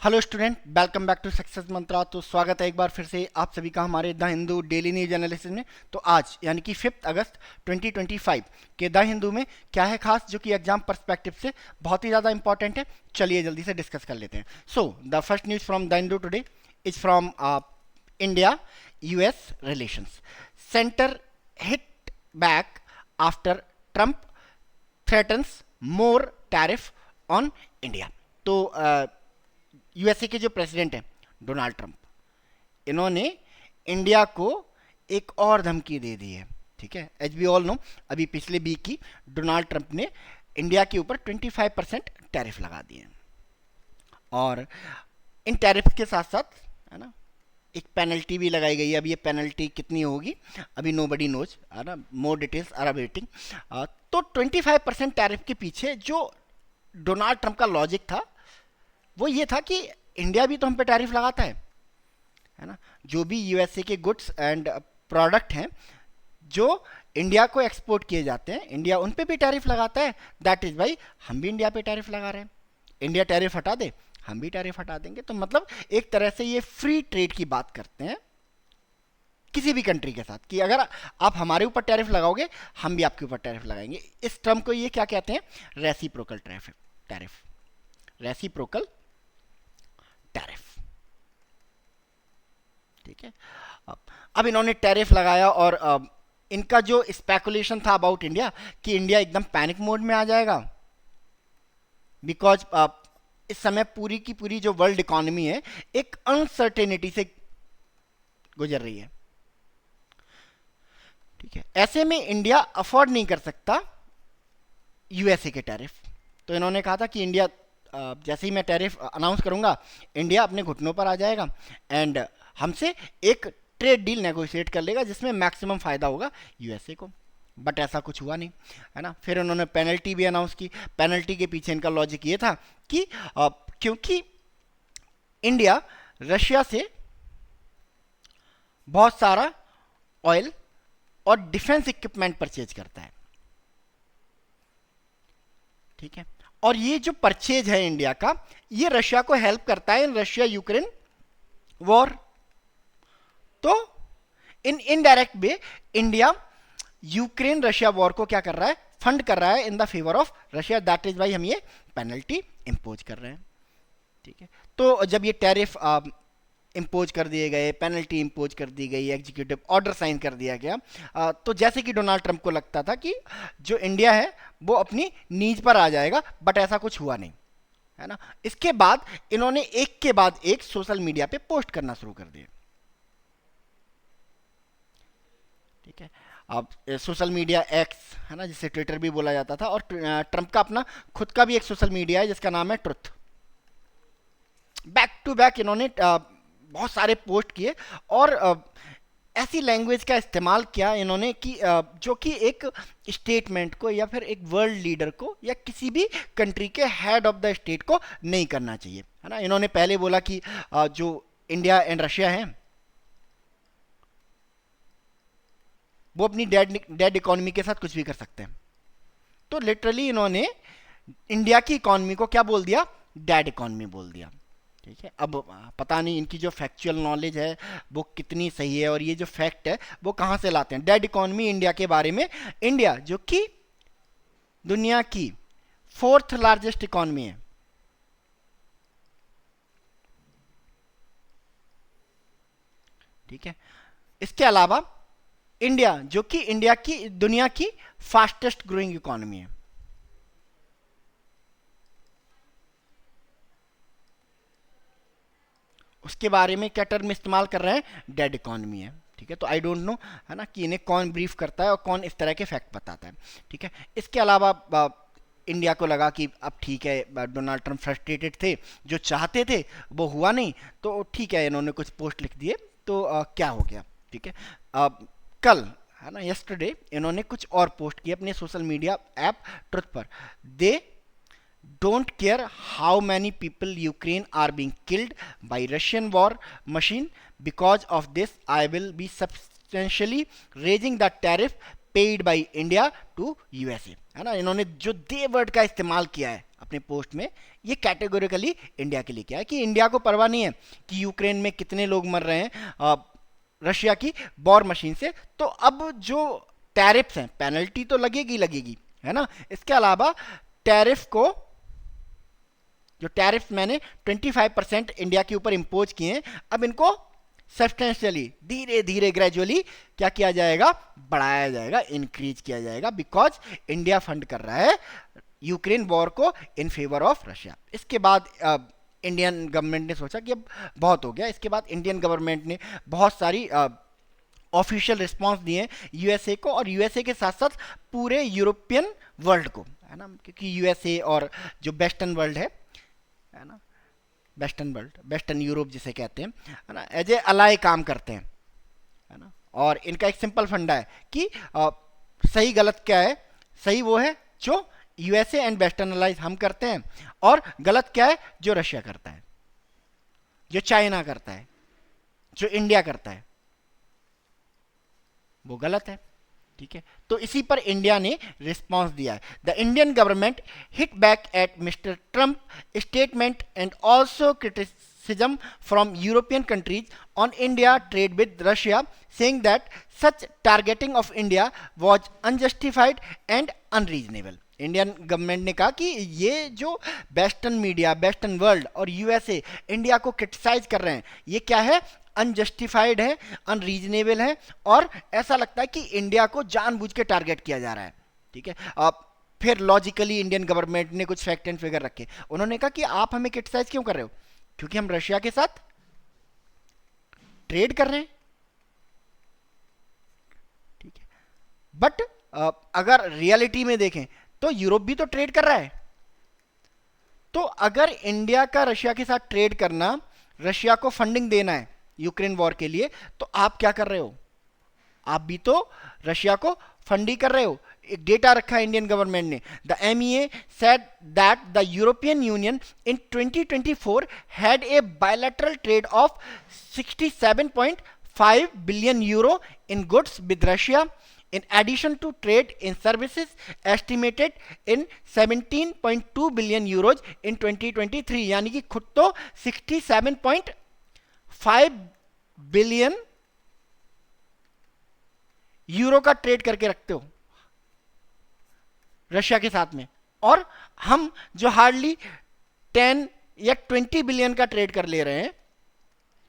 Hello student, welcome back to success Mantra. तो स्वागत है एक बार फिर से आप सभी का हमारे the Hindu daily news analysis में। तो आज यानी कि 5 अगस्त 2025 के द हिंदू में क्या है खास जो कि एग्जाम पर्सपेक्टिव से बहुत ही ज़्यादा इंपॉर्टेंट है। चलिए जल्दी से डिस्कस कर लेते हैं। So the first news from the Hindu today is from India US relations. Centre hit back after Trump threatens more tariff on India. तो यूएसए के जो प्रेसिडेंट हैं डोनाल्ड ट्रंप, इन्होंने इंडिया को एक और धमकी दे दी है। ठीक है, एज वी ऑल नो, अभी पिछले वीक की डोनाल्ड ट्रंप ने इंडिया के ऊपर 25% टैरिफ लगा दिए हैं। और इन टैरिफ के साथ साथ है ना एक पेनल्टी भी लगाई गई है। अब ये पेनल्टी कितनी होगी अभी नो बडी नोज, है ना, मोर डिटेल्स आर अवेटिंग। तो 25% टैरिफ के पीछे जो डोनाल्ड ट्रंप का लॉजिक था वो ये था कि इंडिया भी तो हम पे टैरिफ लगाता है ना। जो भी यूएसए के गुड्स एंड प्रोडक्ट हैं जो इंडिया को एक्सपोर्ट किए जाते हैं, इंडिया उन पे भी टैरिफ लगाता है। दैट इज भाई हम भी इंडिया पे टैरिफ लगा रहे हैं। इंडिया टैरिफ हटा दे, हम भी टैरिफ हटा देंगे। तो मतलब एक तरह से ये फ्री ट्रेड की बात करते हैं किसी भी कंट्री के साथ कि अगर आप हमारे ऊपर टैरिफ लगाओगे हम भी आपके ऊपर टैरिफ लगाएंगे। इस टर्म को ये क्या कहते हैं? Reciprocal tariff, reciprocal tariff. ठीक है, अब इन्होंने टैरिफ लगाया और इनका जो स्पेकुलेशन था अबाउट इंडिया कि इंडिया एकदम पैनिक मोड में आ जाएगा बिकॉज इस समय पूरी की पूरी जो वर्ल्ड इकोनॉमी है एक अनसर्टेनिटी से गुजर रही है। ठीक है, ऐसे में इंडिया अफोर्ड नहीं कर सकता यूएसए के टैरिफ। तो इन्होंने कहा था कि इंडिया जैसे ही मैं टैरिफ अनाउंस करूंगा इंडिया अपने घुटनों पर आ जाएगा एंड हमसे एक ट्रेड डील नेगोशिएट कर लेगा जिसमें मैक्सिमम फायदा होगा यूएसए को। बट ऐसा कुछ हुआ नहीं, है ना। फिर उन्होंने पेनल्टी भी अनाउंस की। पेनल्टी के पीछे इनका लॉजिक ये था कि क्योंकि इंडिया रशिया से बहुत सारा ऑयल और डिफेंस इक्विपमेंट परचेज करता है। ठीक है, और ये जो परचेज है इंडिया का ये रशिया को हेल्प करता है इन रशिया यूक्रेन वॉर। तो in indirect way India Ukraine Russia war को क्या कर रहा है? फंड कर रहा है in the favour of Russia. That is why हम ये पेनल्टी इंपोज कर रहे हैं। ठीक है, तो जब ये टैरिफ इंपोज कर दिए गए, पेनल्टी इंपोज कर दी गई, एग्जीक्यूटिव ऑर्डर साइन कर दिया गया, तो जैसे कि डोनाल्ड ट्रंप को लगता था कि जो इंडिया है वो अपनी नीज पर आ जाएगा, बट ऐसा कुछ हुआ नहीं, है ना। इसके बाद इन्होंने एक के बाद एक सोशल मीडिया पे पोस्ट करना शुरू कर दिए। ठीक है, अब सोशल मीडिया एक्स, है ना, जिसे ट्विटर भी बोला जाता था, और ट्रंप का अपना खुद का भी एक सोशल मीडिया है जिसका नाम है ट्रुथ। बैक टू बैक इन्होंने बहुत सारे पोस्ट किए और ऐसी लैंग्वेज का इस्तेमाल किया इन्होंने कि जो कि एक स्टेटमेंट को या फिर एक वर्ल्ड लीडर को या किसी भी कंट्री के हेड ऑफ द स्टेट को नहीं करना चाहिए, है ना। इन्होंने पहले बोला कि जो इंडिया एंड रशिया है वो अपनी डेड इकोनॉमी के साथ कुछ भी कर सकते हैं। तो लिटरली इन्होंने इंडिया की इकोनॉमी को क्या बोल दिया? डेड इकोनॉमी बोल दिया। ठीक है, अब पता नहीं इनकी जो फैक्चुअल नॉलेज है वो कितनी सही है और ये जो फैक्ट है वो कहाँ से लाते हैं। डेड इकोनॉमी इंडिया के बारे में, इंडिया जो कि दुनिया की 4th लार्जेस्ट इकोनॉमी है, ठीक है। इसके अलावा इंडिया जो कि इंडिया की दुनिया की फास्टेस्ट ग्रोइंग इकोनॉमी है। उसके बारे में क्या टर्म इस्तेमाल कर रहे हैं? डेड इकोनॉमी है। ठीक है, तो आई डोंट नो, है ना, कि इन्हें कौन ब्रीफ करता है और कौन इस तरह के फैक्ट बताता है। ठीक है, इसके अलावा इंडिया को लगा कि अब ठीक है, डोनाल्ड ट्रंप फ्रस्ट्रेटेड थे, जो चाहते थे वो हुआ नहीं, तो ठीक है इन्होंने कुछ पोस्ट लिख दिए तो क्या हो गया। ठीक है, कल, है ना, यस्टरडे इन्होंने कुछ और पोस्ट किए अपने सोशल मीडिया ऐप ट्रुथ पर। दे don't care how many people Ukraine are being killed by Russian war machine. Because of this, I will be substantially raising the tariff paid by India to USA, है ना। इन्होंने जो दे word का इस्तेमाल किया है अपने पोस्ट में, ये कैटेगोरिकली इंडिया के लिए किया है कि इंडिया को परवाह नहीं है कि यूक्रेन में कितने लोग मर रहे हैं रशिया की वॉर मशीन से। तो अब जो टैरिफ्स हैं, पेनल्टी तो लगेगी लगेगी, है ना। इसके अलावा टैरिफ को, जो टैरिफ मैंने 25% इंडिया के ऊपर इंपोज किए हैं, अब इनको सब्सटेंशियली धीरे धीरे ग्रेजुअली क्या किया जाएगा, बढ़ाया जाएगा, इंक्रीज किया जाएगा, बिकॉज इंडिया फंड कर रहा है यूक्रेन वॉर को इन फेवर ऑफ रशिया। इसके बाद इंडियन गवर्नमेंट ने सोचा कि अब बहुत हो गया। इसके बाद इंडियन गवर्नमेंट ने बहुत सारी ऑफिशियल रिस्पांस दिए यूएसए को, और यूएसए के साथ साथ पूरे यूरोपियन वर्ल्ड को, है ना, क्योंकि यूएसए और जो वेस्टर्न वर्ल्ड है ना, वेस्टर्न वर्ल्ड, वेस्टर्न यूरोप जिसे कहते हैं, है ना, एज ए अलाई काम करते हैं, है ना। और इनका एक सिंपल फंडा है कि सही गलत क्या है, सही वो है जो यूएसए एंड वेस्टर्न अलाइज हम करते हैं, और गलत क्या है जो रशिया करता है, जो चाइना करता है, जो इंडिया करता है, वो गलत है। ठीक है, तो इसी पर इंडिया ने रिस्पांस दिया है। The Indian government hit back at mister Trump statement and also criticism from European countries on India trade with Russia, saying that such targeting of India was unjustified and unreasonable. Indian government ने कहा कि ये जो western media, western world और USA India को criticise कर रहे हैं, ये क्या है, अनजस्टिफाइड है, अनरीजनेबल है, और ऐसा लगता है कि इंडिया को जानबूझ के टारगेट किया जा रहा है। ठीक है, अब फिर लॉजिकली इंडियन गवर्नमेंट ने कुछ फैक्ट एंड फिगर रखे। उन्होंने कहा कि आप हमें क्रिटिसाइज क्यों कर रहे हो, क्योंकि हम रशिया के साथ ट्रेड कर रहे हैं। ठीक है, बट अगर रियलिटी में देखें तो यूरोप भी तो ट्रेड कर रहा है। तो अगर इंडिया का रशिया के साथ ट्रेड करना, रशिया को फंडिंग देना है यूक्रेन वॉर के लिए, तो आप क्या कर रहे हो, आप भी तो रशिया को फंड ही कर रहे हो। एक डेटा रखा है इंडियन गवर्नमेंट ने। The MEA said that the European Union in 2024 had a bilateral trade of 67.5 billion euro in goods with Russia, in addition to trade in services estimated in 17.2 billion euros in 2023। यानी कि खुद तो 67.5 billion euro का trade करके रखते हो Russia के साथ में, और हम जो हार्डली 10 या 20 बिलियन का ट्रेड कर ले रहे हैं।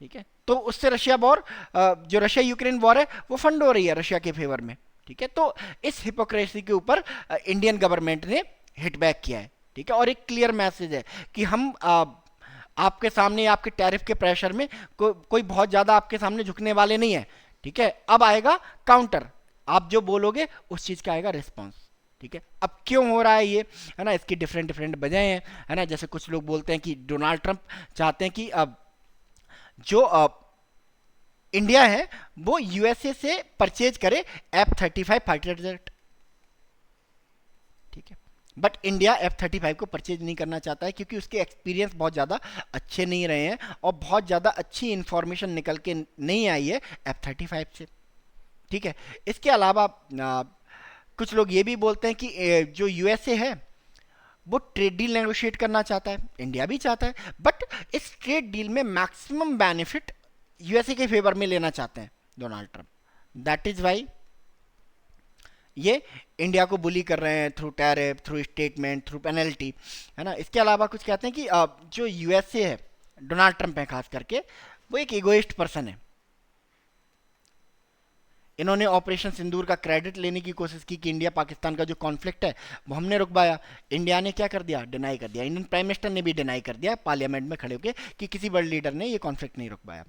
ठीक है, तो उससे रशिया वॉर, जो रशिया यूक्रेन वॉर है, वो फंड हो रही है रशिया के फेवर में। ठीक है, तो इस हिपोक्रेसी के ऊपर इंडियन गवर्नमेंट ने हिट बैक किया है। ठीक है, और एक क्लियर मैसेज है कि हम आपके सामने, आपके टैरिफ के प्रेशर में कोई बहुत ज्यादा आपके सामने झुकने वाले नहीं है। ठीक है, अब आएगा काउंटर, आप जो बोलोगे उस चीज का आएगा रिस्पॉन्स। ठीक है, अब क्यों हो रहा है ये, है ना, इसकी डिफरेंट डिफरेंट वजह हैं, है ना। जैसे कुछ लोग बोलते हैं कि डोनाल्ड ट्रंप चाहते हैं कि अब जो इंडिया है वो यूएसए से परचेज करे F-35 फाइटर जेट। ठीक है, बट इंडिया F-35 को परचेज नहीं करना चाहता है, क्योंकि उसके एक्सपीरियंस बहुत ज़्यादा अच्छे नहीं रहे हैं, और बहुत ज़्यादा अच्छी इंफॉर्मेशन निकल के नहीं आई है F-35 से। ठीक है, इसके अलावा कुछ लोग ये भी बोलते हैं कि जो यूएसए है वो ट्रेड डील नेगोशिएट करना चाहता है, इंडिया भी चाहता है, बट इस ट्रेड डील में मैक्सिमम बेनिफिट यूएसए के फेवर में लेना चाहते हैं Donald Trump. That is why ये इंडिया को बुली कर रहे हैं through tariff, through statement, through penalty, है ना। इसके अलावा कुछ कहते हैं कि जो यूएसए है, डोनाल्ड ट्रंप है खास करके, वो एक इगोइस्ट पर्सन है। इन्होंने ऑपरेशन सिंदूर का क्रेडिट लेने की कोशिश की कि इंडिया पाकिस्तान का जो कॉन्फ्लिक्ट है वो हमने रुकवाया। इंडिया ने क्या कर दिया, डिनाई कर दिया। इंडियन प्राइम मिनिस्टर ने भी डिनाई कर दिया पार्लियामेंट में खड़े होकर कि किसी वर्ल्ड लीडर ने ये कॉन्फ्लिक्ट नहीं रुकवाया।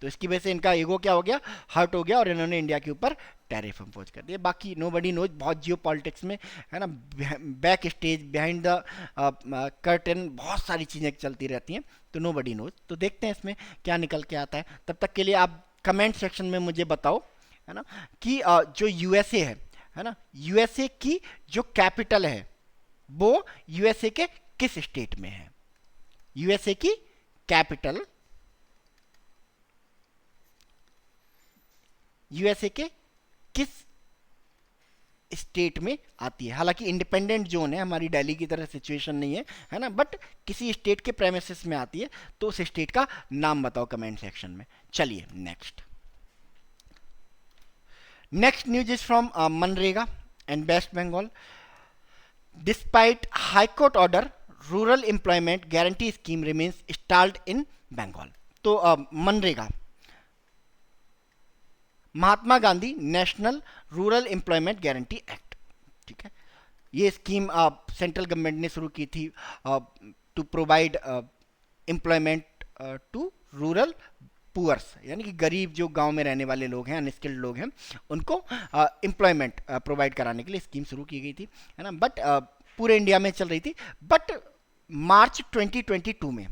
तो इसकी वजह से इनका ईगो क्या हो गया, हर्ट हो गया, और इन्होंने इंडिया के ऊपर टैरिफ इंपोज कर दिया। बाकी नो बडी नोज, बहुत जियो पॉलिटिक्स में, है ना, back stage, behind the curtain बहुत सारी चीज़ें चलती रहती हैं, तो नो बडी नोज। तो देखते हैं इसमें क्या निकल के आता है। तब तक के लिए आप कमेंट सेक्शन में मुझे बताओ, है ना, कि जो यूएसए है ना, यूएसए की जो कैपिटल है वो यूएसए के किस स्टेट में है। यूएसए की कैपिटल यूएसए के किस स्टेट में आती है। हालांकि इंडिपेंडेंट जोन है, हमारी दिल्ली की तरह सिचुएशन नहीं है, है ना, बट किसी स्टेट के प्रेमिसेस में आती है। तो उस स्टेट का नाम बताओ कमेंट सेक्शन में। चलिए next. Next news is from मनरेगा and West Bengal. Despite High Court order, rural employment guarantee scheme remains stalled in Bengal. तो मनरेगा, Mahatma Gandhi national rural employment guarantee act, ठीक है। ये स्कीम सेंट्रल गवर्नमेंट ने शुरू की थी to provide employment to rural poors, यानी कि गरीब जो गांव में रहने वाले लोग हैं, अनस्किल्ड लोग हैं, उनको एम्प्लॉयमेंट प्रोवाइड कराने के लिए स्कीम शुरू की गई थी, है ना। बट पूरे इंडिया में चल रही थी। बट मार्च 2022 में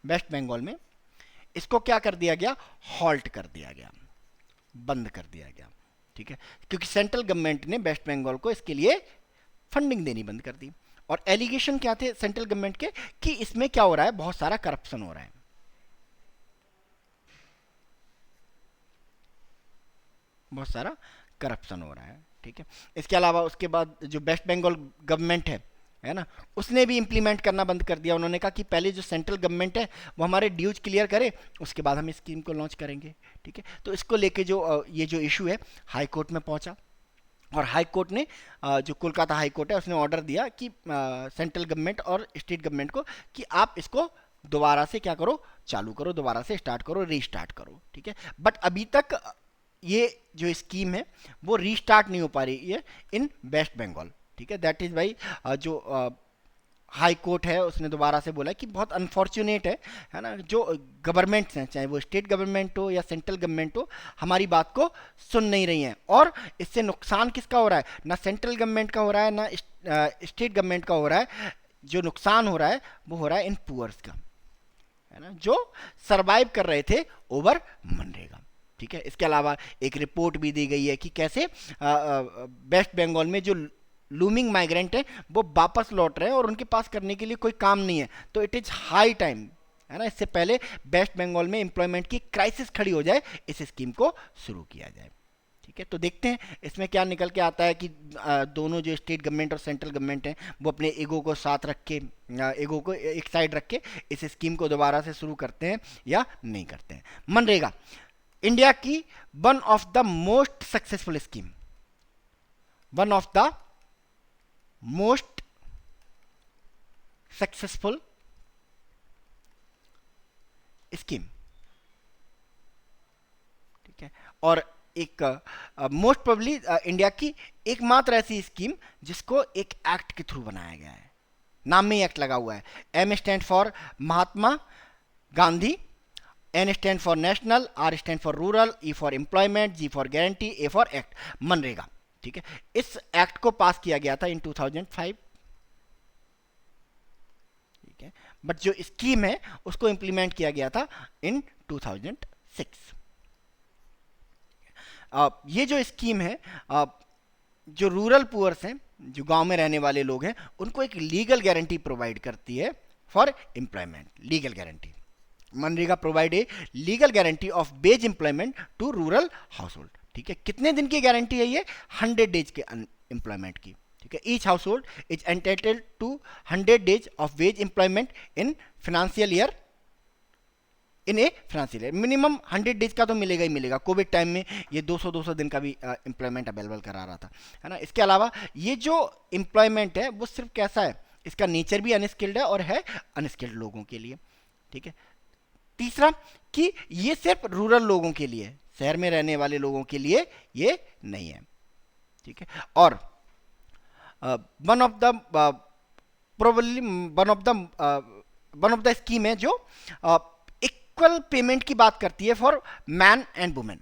वेस्ट बंगाल में इसको क्या कर दिया गया, हॉल्ट कर दिया गया, बंद कर दिया गया, ठीक है। क्योंकि सेंट्रल गवर्नमेंट ने वेस्ट बंगाल को इसके लिए फंडिंग देनी बंद कर दी। और एलिगेशन क्या थे सेंट्रल गवर्नमेंट के, कि इसमें क्या हो रहा है, बहुत सारा करप्शन हो रहा है, बहुत सारा करप्शन हो रहा है, ठीक है। इसके अलावा उसके बाद जो वेस्ट बंगाल गवर्नमेंट है ना, उसने भी इंप्लीमेंट करना बंद कर दिया। उन्होंने कहा कि पहले जो सेंट्रल गवर्नमेंट है वो हमारे ड्यूज क्लियर करे, उसके बाद हम इस स्कीम को लॉन्च करेंगे, ठीक है। तो इसको लेके जो ये जो इशू है हाई कोर्ट में पहुंचा, और हाई कोर्ट ने जो कोलकाता हाई कोर्ट है उसने ऑर्डर दिया कि सेंट्रल गवर्नमेंट और स्टेट गवर्नमेंट को कि आप इसको दोबारा से क्या करो, चालू करो, दोबारा से स्टार्ट करो, रीस्टार्ट करो, ठीक है। बट अभी तक ये जो स्कीम है वो रीस्टार्ट नहीं हो पा रही है इन वेस्ट बंगाल, ठीक है। दैट इज भाई जो हाई कोर्ट है उसने दोबारा से बोला कि बहुत अनफॉर्चुनेट है ना, जो गवर्नमेंट्स हैं, चाहे वो स्टेट गवर्नमेंट हो या सेंट्रल गवर्नमेंट हो, हमारी बात को सुन नहीं रही हैं। और इससे नुकसान किसका हो रहा है, ना सेंट्रल गवर्नमेंट का हो रहा है, ना स्टेट गवर्नमेंट का हो रहा है। जो नुकसान हो रहा है वो हो रहा है इन पुअर्स का, है ना, जो सरवाइव कर रहे थे ओवर मनरेगा, ठीक है। इसके अलावा एक रिपोर्ट भी दी गई है कि कैसे वेस्ट बंगाल में जो लूमिंग माइग्रेंट है वो वापस लौट रहे हैं और उनके पास करने के लिए कोई काम नहीं है। तो इट इज हाई टाइम, है ना, इससे पहले वेस्ट बंगाल में एम्प्लॉयमेंट की क्राइसिस खड़ी हो जाए, इस स्कीम को शुरू किया जाए, ठीक है। तो देखते हैं इसमें क्या निकल के आता है कि दोनों जो स्टेट गवर्नमेंट और सेंट्रल गवर्नमेंट हैं वो अपने ईगो को साथ रख के, ईगो को एक साइड रख के इस स्कीम को दोबारा से शुरू करते हैं या नहीं करते हैं। मनरेगा इंडिया की one of the most successful scheme, one of the most successful scheme, ठीक है। और एक मोस्ट प्रोबेबली इंडिया की एकमात्र ऐसी स्कीम जिसको एक एक्ट के थ्रू बनाया गया है, नाम में ही एक्ट लगा हुआ है। M stand for Mahatma Gandhi, N stand for national, R stand for rural, E for employment, G for guarantee, A for act, MNREGA, ठीक है। इस एक्ट को पास किया गया था इन 2005, ठीक है। बट जो स्कीम है उसको इंप्लीमेंट किया गया था इन 2006। ये जो स्कीम है, जो रूरल पुअर्स हैं, जो गांव में रहने वाले लोग हैं, उनको एक लीगल गारंटी प्रोवाइड करती है for employment, legal guarantee. MNREGA provide a legal guarantee of wage employment to rural household, ठीक है। कितने दिन की गारंटी है ये, 100 डेज के एम्प्लॉयमेंट की, ठीक है। Each household is entitled to 100 days of wage employment in financial year, in a financial year. Minimum 100 days का तो मिलेगा ही मिलेगा। कोविड टाइम में ये 200 दिन का भी एम्प्लॉयमेंट अवेलेबल करा रहा था, है ना। इसके अलावा ये जो एम्प्लॉयमेंट है वो सिर्फ कैसा है, इसका नेचर भी अनस्किल्ड है और है अनस्किल्ड लोगों के लिए, ठीक है। तीसरा कि ये सिर्फ रूरल लोगों के लिए, शहर में रहने वाले लोगों के लिए ये नहीं है, ठीक है। और one of the probably one of the scheme है जो इक्वल पेमेंट की बात करती है for man and women,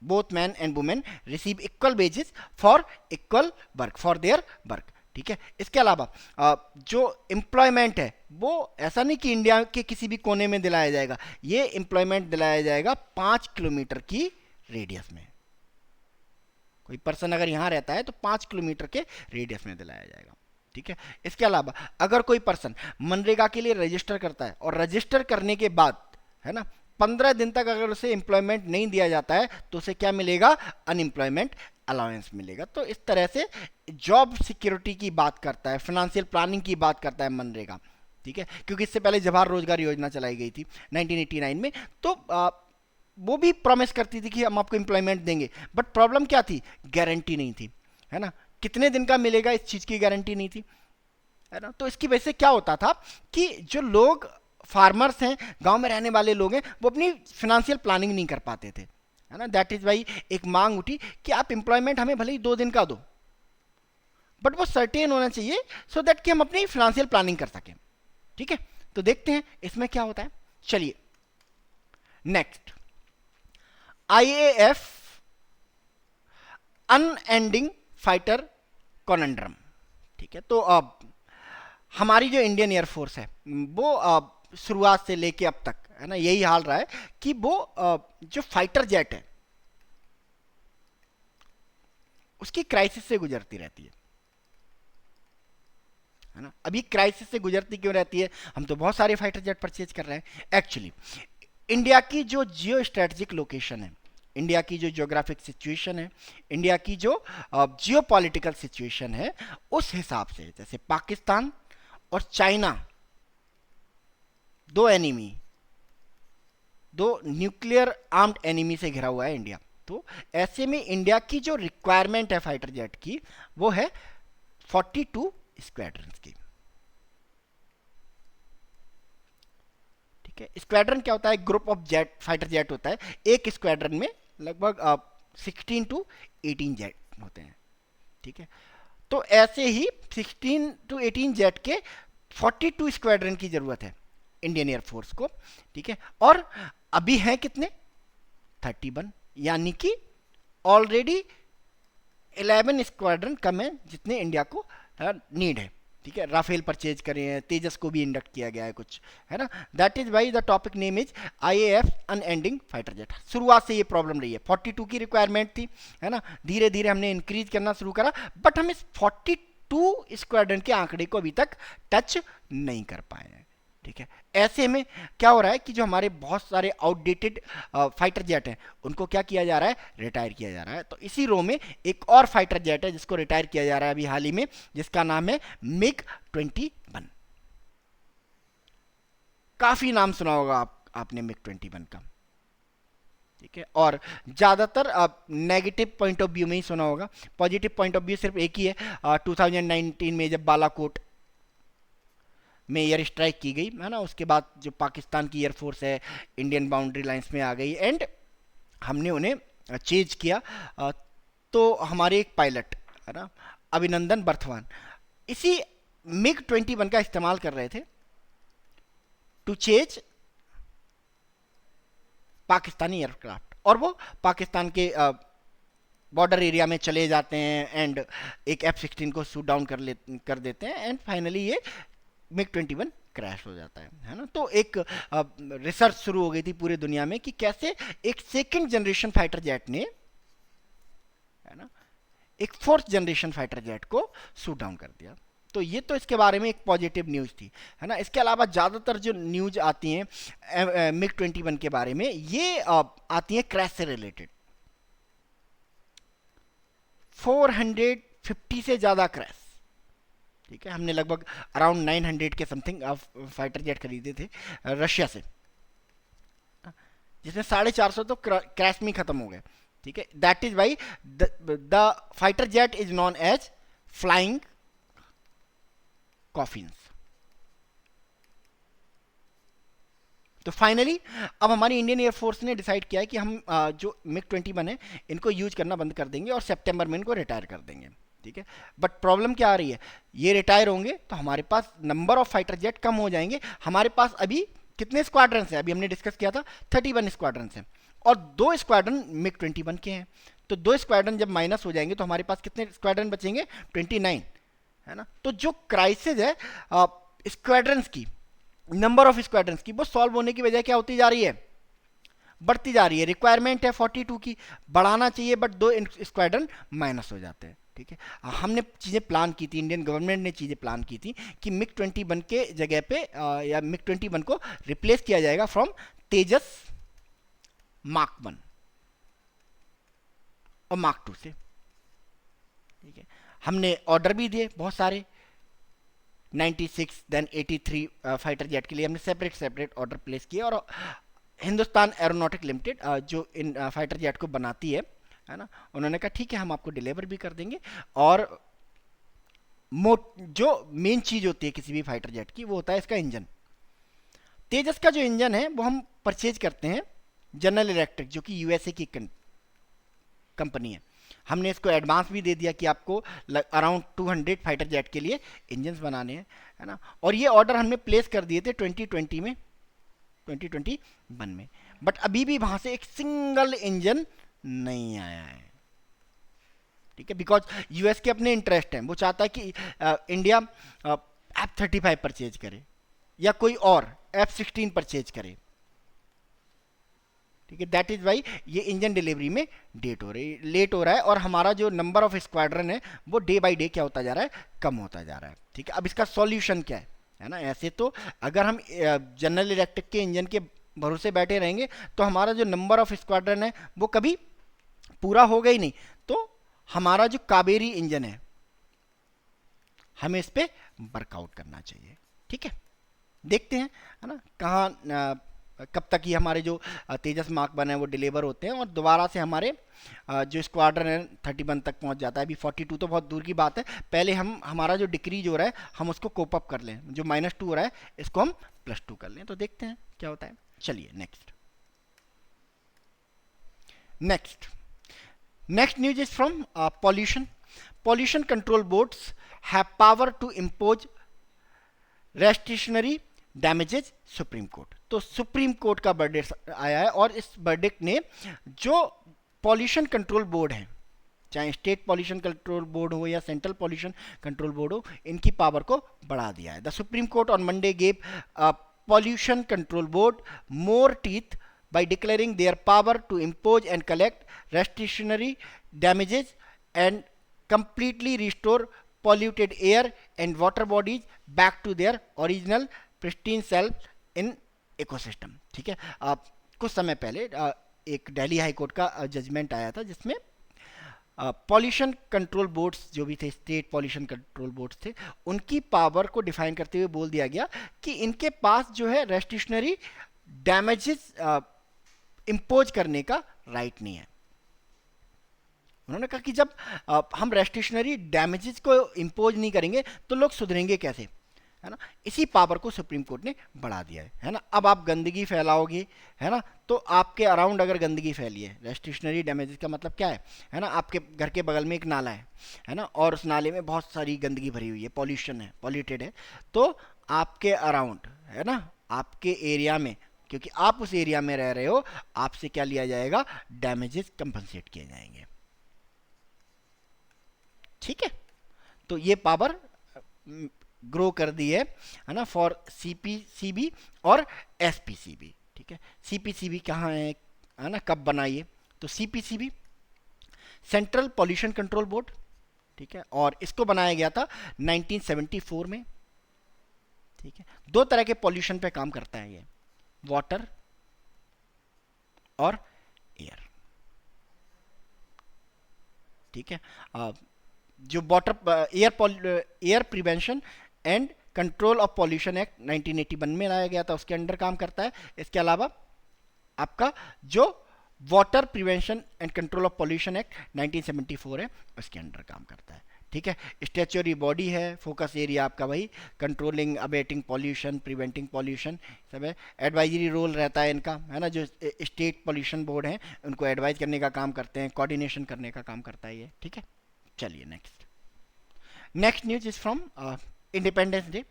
both man and women receive equal wages for equal work, for their work, ठीक है। इसके अलावा जो एम्प्लॉयमेंट है वो ऐसा नहीं कि इंडिया के किसी भी कोने में दिलाया जाएगा, ये एम्प्लॉयमेंट दिलाया जाएगा 5 किलोमीटर की रेडियस में। कोई पर्सन अगर यहाँ रहता है तो 5 किलोमीटर के रेडियस में दिलाया जाएगा, ठीक है। इसके अलावा अगर कोई पर्सन मनरेगा के लिए रजिस्टर करता है और रजिस्टर करने के बाद, है ना, 15 दिन तक अगर उसे एम्प्लॉयमेंट नहीं दिया जाता है तो उसे क्या मिलेगा, अनएम्प्लॉयमेंट अलाउंस मिलेगा। तो इस तरह से जॉब सिक्योरिटी की बात करता है, फाइनेंशियल प्लानिंग की बात करता है मनरेगा, ठीक है, क्योंकि इससे पहले जवाहर रोजगार योजना चलाई गई थी 1989 में, तो वो भी प्रॉमिस करती थी कि हम आपको एम्प्लॉयमेंट देंगे, बट प्रॉब्लम क्या थी, गारंटी नहीं थी, है ना, कितने दिन का मिलेगा इस चीज़ की गारंटी नहीं थी, है ना। तो इसकी वजह से क्या होता था कि जो लोग फार्मर्स हैं, गांव में रहने वाले लोग हैं, वो अपनी फिनेंशियल प्लानिंग नहीं कर पाते थे, है ना। दैट इज वाई एक मांग उठी कि आप एम्प्लॉयमेंट हमें भले ही 2 दिन का दो, बट वो सर्टेन होना चाहिए सो दैट कि हम अपनी फिनेंशियल प्लानिंग कर सकें, ठीक है। तो देखते हैं इसमें क्या होता है। चलिए नेक्स्ट, आईएएफ अनएंडिंग फाइटर कॉनंड्रम, ठीक है। तो अब हमारी जो इंडियन एयरफोर्स है वो शुरुआत से लेके अब तक, है ना, यही हाल रहा है कि वो जो फाइटर जेट उसकी क्राइसिस से गुजरती रहती है ना। अभी क्राइसिस से गुजरती क्यों रहती है, हम तो बहुत सारे फाइटर जेट परचेज कर रहे हैं। एक्चुअली इंडिया की जो जियो स्ट्रेटेजिक लोकेशन है, इंडिया की जो ज्योग्राफिक सिचुएशन है, इंडिया की जो जियो पॉलिटिकल सिचुएशन है, उस हिसाब से जैसे पाकिस्तान और चाइना, दो एनिमी, दो न्यूक्लियर आर्म्ड एनिमी से घिरा हुआ है इंडिया। तो ऐसे में इंडिया की जो रिक्वायरमेंट है फाइटर जेट की, वो है 42 स्क्वाड्रंस की, ठीक है। स्क्वाड्रन क्या होता है, group of jet, fighter jet होता है, एक स्क्वाड्रन में लगभग 16 to 18 जेट होते हैं, ठीक है। तो ऐसे ही 16 to 18 जेट के 42 स्क्वाड्रन की जरूरत है इंडियन एयरफोर्स को, ठीक है। और अभी हैं कितने, 31, यानी कि ऑलरेडी 11 स्क्वाड्रन कम है जितने इंडिया को नीड है, ठीक है। राफेल परचेज करे हैं, तेजस को भी इंडक्ट किया गया है कुछ, है ना। That is why the topic name is IAF unending fighter jet. शुरुआत से ये प्रॉब्लम रही है, 42 की रिक्वायरमेंट थी, है ना, धीरे धीरे हमने इंक्रीज करना शुरू करा, बट हम इस 42 स्क्वाड्रन के आंकड़े को अभी तक टच नहीं कर पाए हैं, ठीक है। ऐसे में क्या हो रहा है कि जो हमारे बहुत सारे आउटडेटेड फाइटर जेट हैं उनको क्या किया जा रहा है, रिटायर किया जा रहा है। तो इसी रो में एक और फाइटर जेट है जिसको रिटायर किया जा रहा है अभी हाल ही में, जिसका नाम है मिग 21। काफी नाम सुना होगा आपने मिग 21 का, ठीक है। और ज्यादातर नेगेटिव पॉइंट ऑफ व्यू में ही सुना होगा, पॉजिटिव पॉइंट ऑफ व्यू सिर्फ एक ही है, 2019 में जब बालाकोट में एयर स्ट्राइक की गई, है ना, उसके बाद जो पाकिस्तान की एयरफोर्स है इंडियन बाउंड्री लाइंस में आ गई एंड हमने उन्हें चेज किया। तो हमारे एक पायलट, है ना, अभिनंदन बर्थवान, इसी मिग 21 का इस्तेमाल कर रहे थे टू चेज पाकिस्तानी एयरक्राफ्ट, और वो पाकिस्तान के बॉर्डर एरिया में चले जाते हैं एंड एक F-16 को शूट डाउन कर देते हैं एंड फाइनली ये मिग 21 क्रैश हो जाता है ना। तो एक रिसर्च शुरू हो गई थी पूरी दुनिया में कि कैसे एक सेकंड जनरेशन फाइटर जेट ने, है ना, एक फोर्थ जनरेशन फाइटर जेट को शूट डाउन कर दिया। तो ये तो इसके बारे में एक पॉजिटिव न्यूज थी, है ना। इसके अलावा ज्यादातर जो न्यूज आती हैं मिग 21 के बारे में, ये आती हैं क्रैश से रिलेटेड। 450 से ज्यादा क्रैश, ठीक है। हमने लगभग अराउंड 900 के समथिंग फाइटर जेट खरीदे थे रशिया से, जिसमें 450 तो क्रैश में खत्म हो गए, ठीक है। That is why the fighter jet is known as flying coffins. तो फाइनली अब हमारी इंडियन एयरफोर्स ने डिसाइड किया है कि हम जो मिग 21 है इनको यूज करना बंद कर देंगे और सितंबर में इनको रिटायर कर देंगे, ठीक है। बट प्रॉब्लम क्या आ रही है, ये रिटायर होंगे तो हमारे पास नंबर ऑफ फाइटर जेट कम हो जाएंगे। हमारे पास अभी कितने स्क्वाड्रंस हैं, अभी हमने डिस्कस किया था 31 स्क्वाड्रंस हैं, और 2 स्क्वाड्रन मिग 21 के हैं। तो 2 स्क्वाड्रन जब माइनस हो जाएंगे तो हमारे पास कितने स्क्वाड्रन बचेंगे, 29, है ना। तो जो क्राइसिस है स्क्वाड्रंस की, नंबर ऑफ स्क्वाड्रंस की, वो सॉल्व होने की वजह क्या होती जा रही है, बढ़ती जा रही है। रिक्वायरमेंट है 42 की, बढ़ाना चाहिए बट 2 स्क्वाड्रन माइनस हो जाते हैं, ठीक है। हमने चीज़ें प्लान की थी, इंडियन गवर्नमेंट ने चीज़ें प्लान की थी कि मिग-21 के जगह पे या मिग-21 को रिप्लेस किया जाएगा फ्रॉम तेजस मार्क 1 और मार्क 2 से। ठीक है, हमने ऑर्डर भी दिए बहुत सारे, 96 देन 83 फाइटर जेट के लिए हमने सेपरेट ऑर्डर प्लेस किए। और हिंदुस्तान एरोनॉटिक लिमिटेड जो इन फाइटर जेट को बनाती है ना, उन्होंने कहा ठीक है हम आपको डिलीवर भी कर देंगे। और जो मेन चीज होती है किसी भी फाइटर जेट की वो होता है इसका इंजन। तेजस का जो इंजन है वो हम परचेज करते हैं जनरल इलेक्ट्रिक, जो कि यूएसए की कंपनी है। हमने इसको एडवांस भी दे दिया कि आपको अराउंड 200 फाइटर जेट के लिए इंजन्स बनाने हैं, है ना। और ये ऑर्डर हमने प्लेस कर दिए थे 2020 में, 2021 में। बट अभी भी वहां से एक सिंगल इंजन नहीं आया है। ठीक है, बिकॉज यूएस के अपने इंटरेस्ट हैं, वो चाहता है कि इंडिया F-35 परचेज करे या कोई और F-16 परचेज करे। ठीक है, दैट इज वाई ये इंजन डिलीवरी में लेट हो रहा है। और हमारा जो नंबर ऑफ स्क्वाड्रन है वो डे बाय डे क्या होता जा रहा है, कम होता जा रहा है। ठीक है, अब इसका सॉल्यूशन क्या है ना। ऐसे तो अगर हम जनरल इलेक्ट्रिक के इंजन के भरोसे बैठे रहेंगे तो हमारा जो नंबर ऑफ स्क्वाड्रन है वो कभी पूरा होगा ही नहीं। तो हमारा जो कावेरी इंजन है हमें इस पे वर्कआउट करना चाहिए। ठीक है, देखते हैं है ना कहाँ कब तक ये हमारे जो तेजस मार्क 1 है वो डिलीवर होते हैं और दोबारा से हमारे जो स्क्वाड्रन है 31 तक पहुंच जाता है। अभी 42 तो बहुत दूर की बात है, पहले हम हमारा जो डिक्रीज हो रहा है हम उसको कोप अप कर लें, जो -2 हो रहा है इसको हम +2 कर लें। तो देखते हैं क्या होता है। चलिए next news is from pollution control boards have power to impose restrictionary damages Supreme Court. तो सुप्रीम कोर्ट का वर्डिक्ट आया है और इस वर्डिक्ट ने जो पॉल्यूशन कंट्रोल बोर्ड है, चाहे स्टेट पॉल्यूशन कंट्रोल बोर्ड हो या सेंट्रल पॉल्यूशन कंट्रोल बोर्ड हो, इनकी पावर को बढ़ा दिया है। The supreme court on Monday gave pollution control board more teeth by declaring their power to impose and collect restrictionary damages and completely restore polluted air and water bodies back to their original pristine self in ecosystem। ठीक है, कुछ समय पहले एक Delhi high court का judgement आया था जिसमें पॉल्यूशन कंट्रोल बोर्ड्स जो भी थे, स्टेट पॉल्यूशन कंट्रोल बोर्ड्स थे, उनकी पावर को डिफाइन करते हुए बोल दिया गया कि इनके पास जो है रेस्ट्रिक्शनरी डैमेजेस इम्पोज करने का राइट नहीं है। उन्होंने कहा कि जब हम रेस्ट्रिक्शनरी डैमेजेस को इम्पोज नहीं करेंगे तो लोग सुधरेंगे कैसे, है ना। इसी पावर को सुप्रीम कोर्ट ने बढ़ा दिया है ना। अब आप गंदगी फैलाओगे, है ना, तो आपके अराउंड अगर गंदगी फैली है, रेस्ट्रिक्शनरी डैमेजेस का मतलब क्या है ना, आपके घर के बगल में एक नाला है ना, और उस नाले में बहुत सारी गंदगी भरी हुई है, पॉल्यूशन है, पॉल्यूटेड है, तो आपके अराउंड, है ना, आपके एरिया में, क्योंकि आप उस एरिया में रह रहे हो, आपसे क्या लिया जाएगा, डैमेजेस कंपनसेट किए जाएंगे। ठीक है, तो ये पावर ग्रो कर दी है ना, फॉर सीपीसीबी और एसपीसीबी। ठीक है, सीपीसीबी कहाँ है ना, कब बनाइए, तो CPCB central pollution control board, ठीक है, और इसको बनाया गया था 1974 में। ठीक है, दो तरह के पॉल्यूशन पे काम करता है ये, वाटर और एयर। ठीक है, जो water air prevention and control of pollution act 1981 में लाया गया था, उसके अंडर काम करता है। इसके अलावा आपका जो water prevention and control of pollution act 1974 है, उसके अंडर काम करता है। ठीक है, स्टैच्यूटरी बॉडी है, फोकस एरिया आपका वही controlling, abetting pollution, preventing pollution सब है। एडवाइजरी रोल रहता है इनका, है ना, जो स्टेट पॉल्यूशन बोर्ड है उनको एडवाइज करने का काम करते हैं, कोऑर्डिनेशन करने का काम करता है ये। ठीक है, चलिए next news is from Independence Day.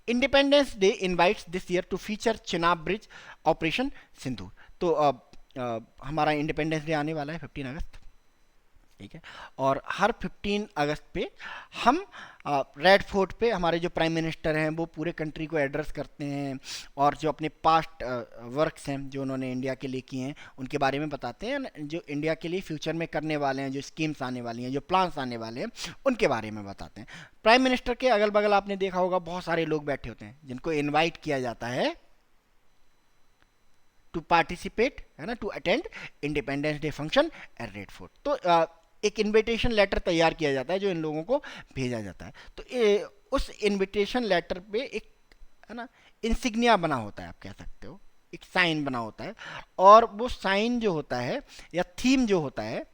Independence Day invites this year to feature Chenab bridge operation Sindoor. तो हमारा इंडिपेंडेंस डे आने वाला है 15 अगस्त, ठीक है। और हर 15 अगस्त पे हम रेड फोर्ट पे हमारे जो प्राइम मिनिस्टर हैं वो पूरे कंट्री को एड्रेस करते हैं और जो अपने पास्ट वर्क्स हैं जो उन्होंने इंडिया के लिए किए हैं उनके बारे में बताते हैं, जो इंडिया के लिए फ्यूचर में करने वाले हैं, जो स्कीम्स आने वाली हैं, जो प्लान्स आने वाले हैं उनके बारे में बताते हैं। प्राइम मिनिस्टर के अगल बगल आपने देखा होगा बहुत सारे लोग बैठे होते हैं जिनको इन्वाइट किया जाता है टू पार्टिसिपेट, है ना, to attend Independence Day function at Red Fort. तो एक इनविटेशन लेटर तैयार किया जाता है जो इन लोगों को भेजा जाता है। तो उस इनविटेशन लेटर पे एक, है ना, इंसिग्निया बना होता है, आप कह सकते हो एक साइन बना होता है, और वो साइन जो होता है या थीम जो होता है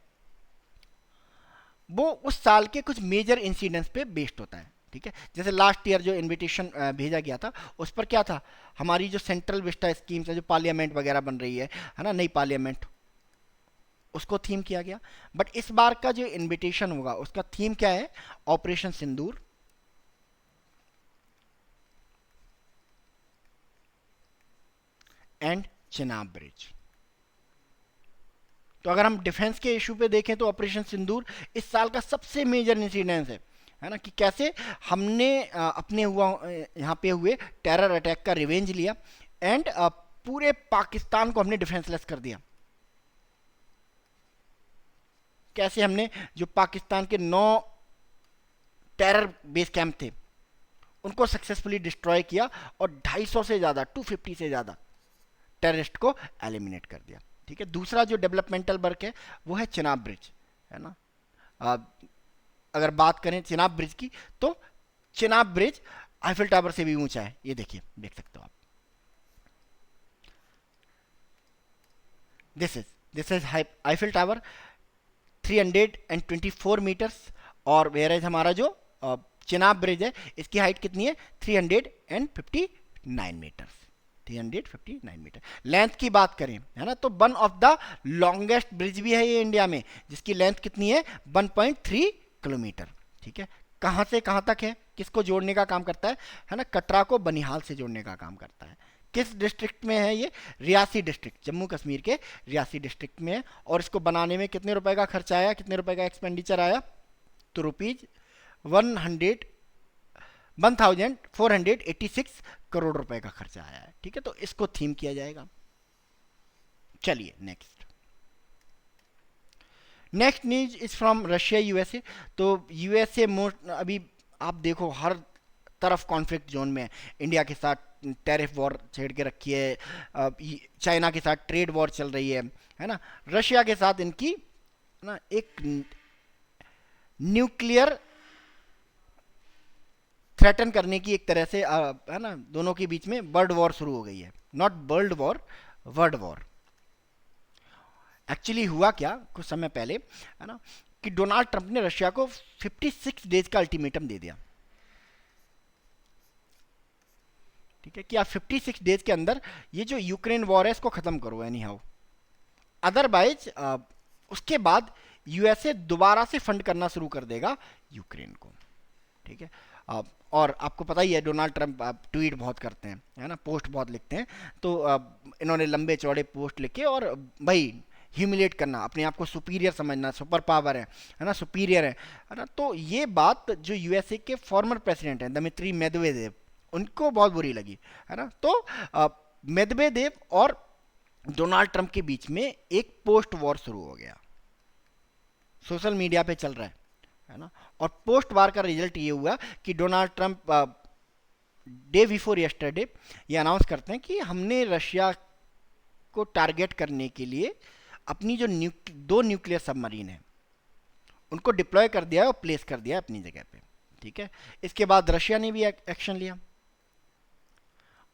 वो उस साल के कुछ मेजर इंसिडेंट्स पे बेस्ड होता है। ठीक है, जैसे लास्ट ईयर जो इनविटेशन भेजा गया था उस पर क्या था, हमारी जो सेंट्रल विस्टा स्कीम्स है, जो पार्लियामेंट वगैरह बन रही है ना, नई पार्लियामेंट, उसको थीम किया गया। बट इस बार का जो इनविटेशन होगा उसका थीम क्या है, operation Sindoor and Chenab bridge. तो अगर हम डिफेंस के इशू पे देखें तो ऑपरेशन सिंदूर इस साल का सबसे मेजर इंसिडेंस है ना, कि कैसे हमने अपने यहाँ पे हुए टेरर अटैक का रिवेंज लिया एंड पूरे पाकिस्तान को हमने डिफेंसलेस कर दिया। कैसे हमने जो पाकिस्तान के 9 टेरर बेस कैंप थे उनको सक्सेसफुली डिस्ट्रॉय किया और 250 से ज़्यादा 250 से ज़्यादा टेररिस्ट को एलिमिनेट कर दिया। ठीक है, दूसरा जो डेवलपमेंटल वर्क है वो है चिनाब ब्रिज, है ना। अगर बात करें चिनाब ब्रिज की तो चिनाब ब्रिज आईफिल टावर से भी ऊंचा है, ये देखिए, देख सकते हो आप। This is Eiffel Tower 324 metres, और वेयर हमारा जो चिनाब ब्रिज है इसकी हाइट कितनी है, 359 मीटर्स, 359 मीटर। लेंथ की बात करें, है ना, तो one of the longest bridge भी है ये इंडिया में, जिसकी लेंथ कितनी है, 1.3 किलोमीटर। ठीक है, कहाँ से कहाँ तक है, किसको जोड़ने का काम करता है ना, कटरा को बनिहाल से जोड़ने का काम करता है। किस डिस्ट्रिक्ट में है ये, रियासी डिस्ट्रिक्ट, जम्मू कश्मीर के रियासी डिस्ट्रिक्ट में है। और इसको बनाने में कितने रुपए का खर्चा आया, कितने रुपए का एक्सपेंडिचर आया, तो रुपीज 1486 करोड़ रुपए का खर्चा आया है। ठीक है, तो इसको थीम किया जाएगा। चलिए next news is from Russia USA. तो यूएसए मोस्ट, अभी आप देखो हर तरफ कॉन्फ्लिक्ट जोन में है, इंडिया के साथ टैरिफ वॉर छेड़ के रखी है, चाइना के साथ ट्रेड वॉर चल रही है ना, रशिया के साथ इनकी ना एक न्यूक्लियर थ्रेटन करने की एक तरह से, है ना, दोनों के बीच में वर्ल्ड वॉर शुरू हो गई है। Not world war, world war. Actually हुआ क्या कुछ समय पहले, है ना, कि डोनाल्ड ट्रंप ने रशिया को 56 डेज का अल्टीमेटम दे दिया। ठीक है, कि आप 56 डेज के अंदर ये जो यूक्रेन वॉर है इसको खत्म करो एनी हाउ, अदरवाइज उसके बाद यूएसए दोबारा से फंड करना शुरू कर देगा यूक्रेन को। ठीक है, और आपको पता ही है डोनाल्ड ट्रंप ट्वीट बहुत करते हैं, है ना, पोस्ट बहुत लिखते हैं। तो इन्होंने लंबे चौड़े पोस्ट लिखे और भाई ह्यूमिलेट करना, अपने आप को सुपीरियर समझना, सुपर पावर है ना, सुपीरियर है ना। तो ये बात जो यूएसए के फॉर्मर प्रेसिडेंट हैं दमित्री मेदवेदेव, उनको बहुत बुरी लगी, है ना। तो मेदवेदेव और डोनाल्ड ट्रंप के बीच में एक पोस्ट वॉर शुरू हो गया, सोशल मीडिया पे चल रहा है ना। और पोस्ट वार का रिजल्ट ये हुआ कि Donald Trump day before yesterday ये अनाउंस करते हैं कि हमने रशिया को टारगेट करने के लिए अपनी जो 2 न्यूक्लियर सबमरीन है उनको डिप्लॉय कर दिया है और प्लेस कर दिया है अपनी जगह पे। ठीक है, इसके बाद रशिया ने भी एक्शन लिया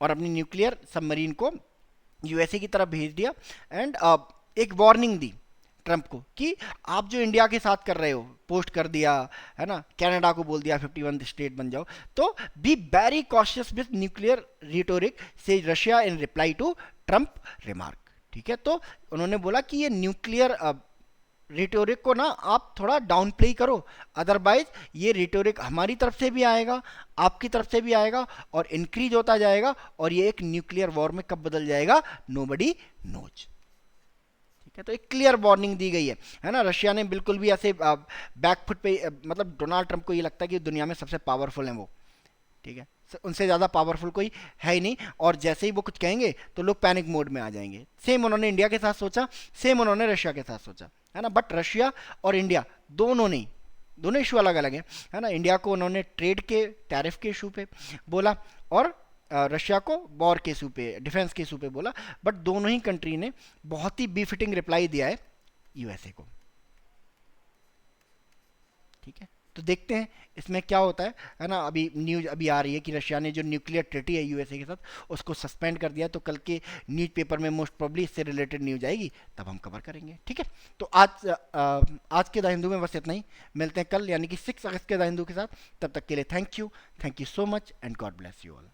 और अपनी न्यूक्लियर सबमरीन को यूएसए की तरफ भेज दिया एंड एक वार्निंग दी ट्रंप को कि आप जो इंडिया के साथ कर रहे हो, पोस्ट कर दिया, है ना, कनाडा को बोल दिया 51 स्टेट बन जाओ, तो be very cautious with nuclear rhetoric से Russia in reply to Trump remark. ठीक है, तो उन्होंने बोला कि ये न्यूक्लियर रिटोरिक को ना आप थोड़ा डाउन प्ले करो, अदरवाइज ये रिटोरिक हमारी तरफ से भी आएगा, आपकी तरफ से भी आएगा और इंक्रीज होता जाएगा और ये एक न्यूक्लियर वॉर में कब बदल जाएगा, नोबडी नोज। ठीक है, तो एक क्लियर वार्निंग दी गई है ना। रशिया ने बिल्कुल भी ऐसे बैकफुट पे मतलब डोनाल्ड ट्रंप को ये लगता है कि दुनिया में सबसे पावरफुल है वो, ठीक है, उनसे ज़्यादा पावरफुल कोई है ही नहीं, और जैसे ही वो कुछ कहेंगे तो लोग पैनिक मोड में आ जाएंगे। सेम उन्होंने इंडिया के साथ सोचा, सेम उन्होंने रशिया के साथ सोचा, है ना। बट रशिया और इंडिया दोनों नहीं, दोनों इशू अलग अलग है ना। इंडिया को उन्होंने ट्रेड के टैरिफ के इशू पे बोला, और रशिया को वॉर के इशू पे, डिफेंस के इशू पे बोला। बट दोनों ही कंट्री ने बहुत ही बीफिटिंग रिप्लाई दिया है यूएसए को, ठीक है। तो देखते हैं इसमें क्या होता है ना। अभी न्यूज अभी आ रही है कि रशिया ने जो न्यूक्लियर ट्रीटी है यूएसए के साथ उसको सस्पेंड कर दिया है, तो कल के न्यूज पेपर में मोस्ट प्रोबब्ली इससे रिलेटेड न्यूज आएगी, तब हम कवर करेंगे, ठीक है। तो आज के द हिंदू में बस इतना ही। मिलते हैं कल यानी कि 6 अगस्त के द हिंदू के साथ। तब तक के लिए thank you so much and God bless you all.